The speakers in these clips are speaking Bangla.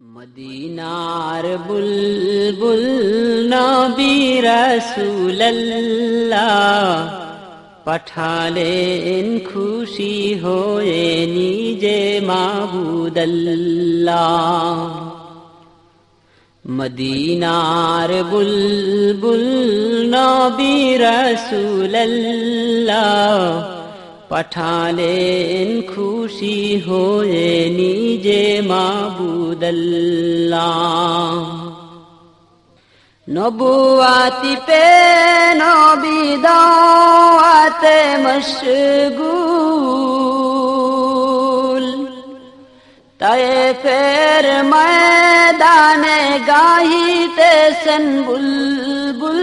মদিনার বুলবুল নবী রাসূলুল্লাহ পাঠালেন খুশি হয়ে নিজে মাবুদাল্লাহ। মদিনার বুলবুল নবী রাসূলুল্লাহ পাঠালেন খুশি হয়ে নিজে মাবুদাল্লাহ। নবুয়াতি পে নবী দাওয়াতে মশগুল, তায়েফের ময়দানে গাহিতেছেন বুলবুল।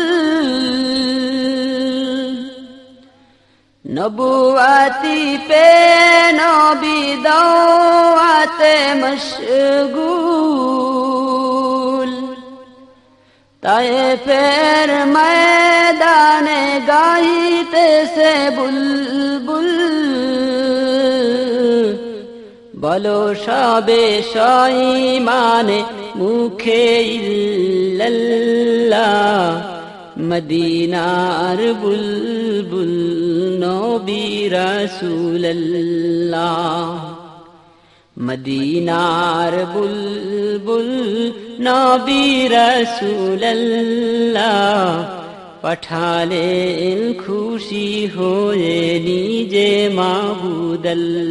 নবুয়াতি পে নবী দাওয়াতে মশগুল, তায়েফের ময়দানে গাহিতেছে বুলবুল। বলো সবে সঈমানে মুখে ইল্লাল্লাহ, মদিনার বুলবুল নবী রাসূলুল্লাহ। মদিনার বুলবুল নবী রাসূলুল্লাহ পাঠালেন খুশি হয়ে নিজে মাবুদাল্লাহ।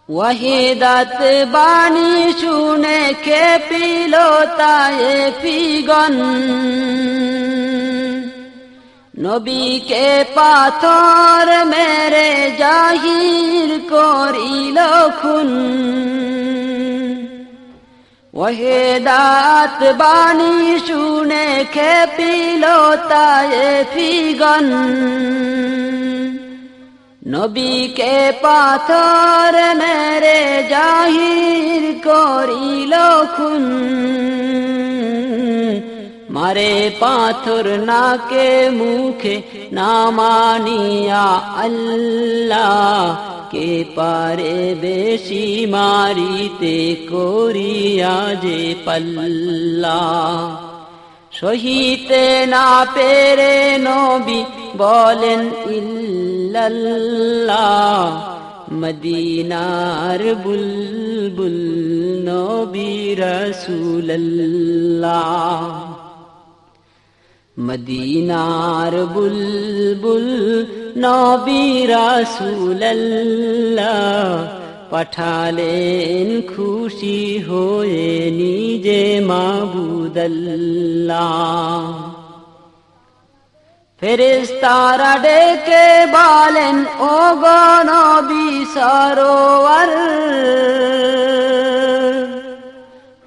ওয়াহিদাত বাণী শুনে খেপিল তায়েফিগণ, নবীকে পাথর মেরে জাহির করিল খুন। ওয়াহিদাত বাণী শুনে খেপিল তায়েফিগণ, নবীকে পাথর মেরে জাহির করিল খুন। মারে পাথর নাকে মুখে না মানিয়া আল্লাহ, কে পারে বেশি মারিতে করিয়া যে পাল্লা। সহিতে না পেরে নবী বলেন ইল্লাল্লাহ, মদিনার বুলবুল নবী রাসূলুল্লাহ। মদিনার বুলবুল নবী রাসূলুল্লাহ পাঠালেন খুশি হয়ে নিজে মাবুদাল্লাহ। ফেরেশতারা ডেকে বলেন ও গো নবী সরোয়ার,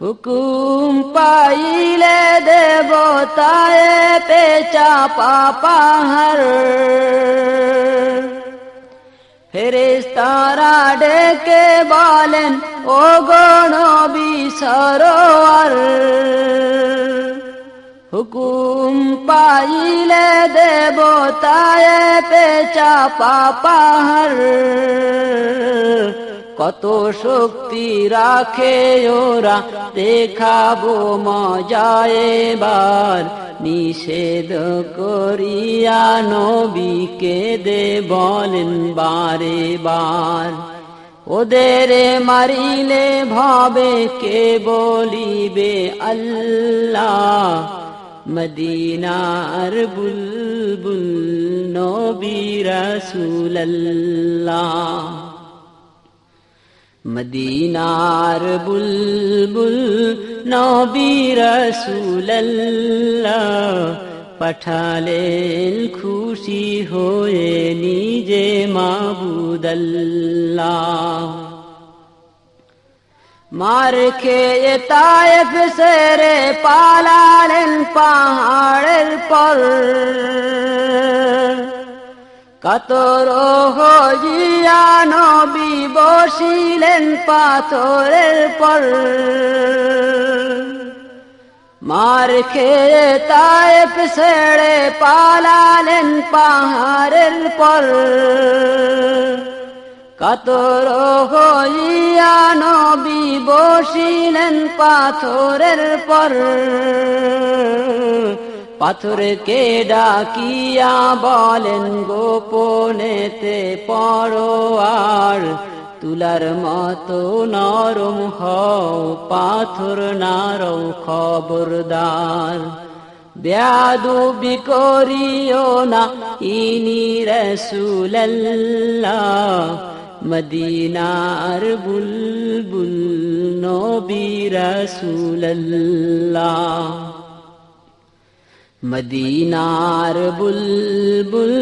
হুকুম পাইলে দেব তায়েফে চাপা পাহাড়। ফেরেশতারা ডেকে বলেন ও গো নবী সরোয়ার, হুকুম পাইলে দেব তায়েফে চাপা পাহাড়। কত শক্তি রাখে ওরা দেখাবো মজা এবার, নিষেধ করিয়া নবীকে দে বলেন বারে বার। ওদের মারিলে ভাবে কে বলিবে আল্লাহ, মদিনার বুলবুল নবী রাসূলুল্লাহ। মদিনার বুলবুল নবী রাসূলুল্লাহ পাঠালেন খুশি হয়ে নিজে মাবুদাল্লাহ। মার খেয়ে তায়েফ সেরে পালালেন পাহাড়ের পর, কাতর হইয়া নবী বসিলেন পাথরের পর। মার খেয়ে তায়েফ ছেড়ে পালালেন পাহাড়ের পর, কাতর হইয়া বসিলেন পাথরের পর পাথরকে ডাকিয়া বলেন গোপনেতে পরোয়ার তুলার মতো নরম হও পাথর নারও খবরদার বেয়াদবি করিও না ইনি রাসূলুল্লাহ মদিনার বুলবুল নবী রাসূলুল্লাহ মদিনার বুলবুল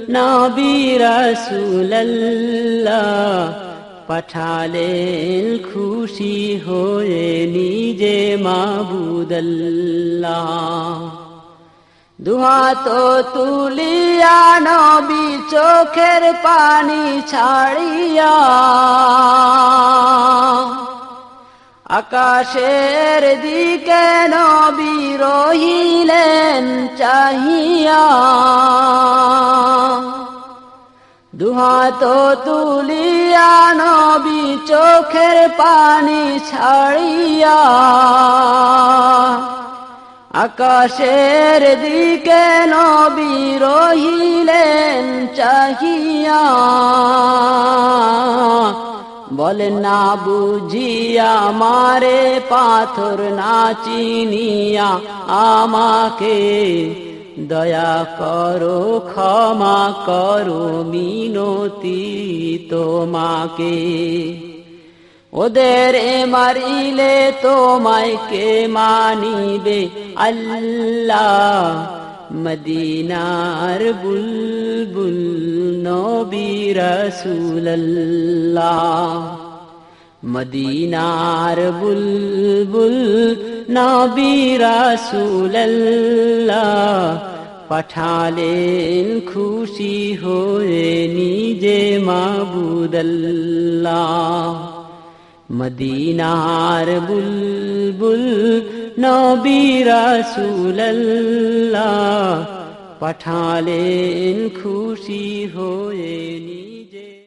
নবী রাসূলুল্লাহ পাঠালেন খুশি হয়ে নিজে মাবুদুল্লাহ দুহাত তুলিয়া নবী চোখের পানি ছাড়িয়া আকাশের দিকে নবী রহিলেন চাহিয়া দুহাত তুলিয়া নবী চোখের পানি ছাড়িয়া আকাশের দিকে নবী রহিলেন চাহিয়া বলেন না বুঝিয়া মারে পাথর না চিনিয়া আমাকে দয়া করো ক্ষমা করো মিনতি তোমাকে ওদের মারিলে তোমায় কে মানিবে আল্লাহ মদিনার বুলবুল নবী রাসূলুল্লাহ মদিনার বুলবুল নবী রাসূলুল্লাহ পাঠালেন খুশি হয়ে নিজে মাবুদুল্লাহ মদিনার বুলবুল নবী রাসূলুল্লাহ পাঠালেন খুশি হয়ে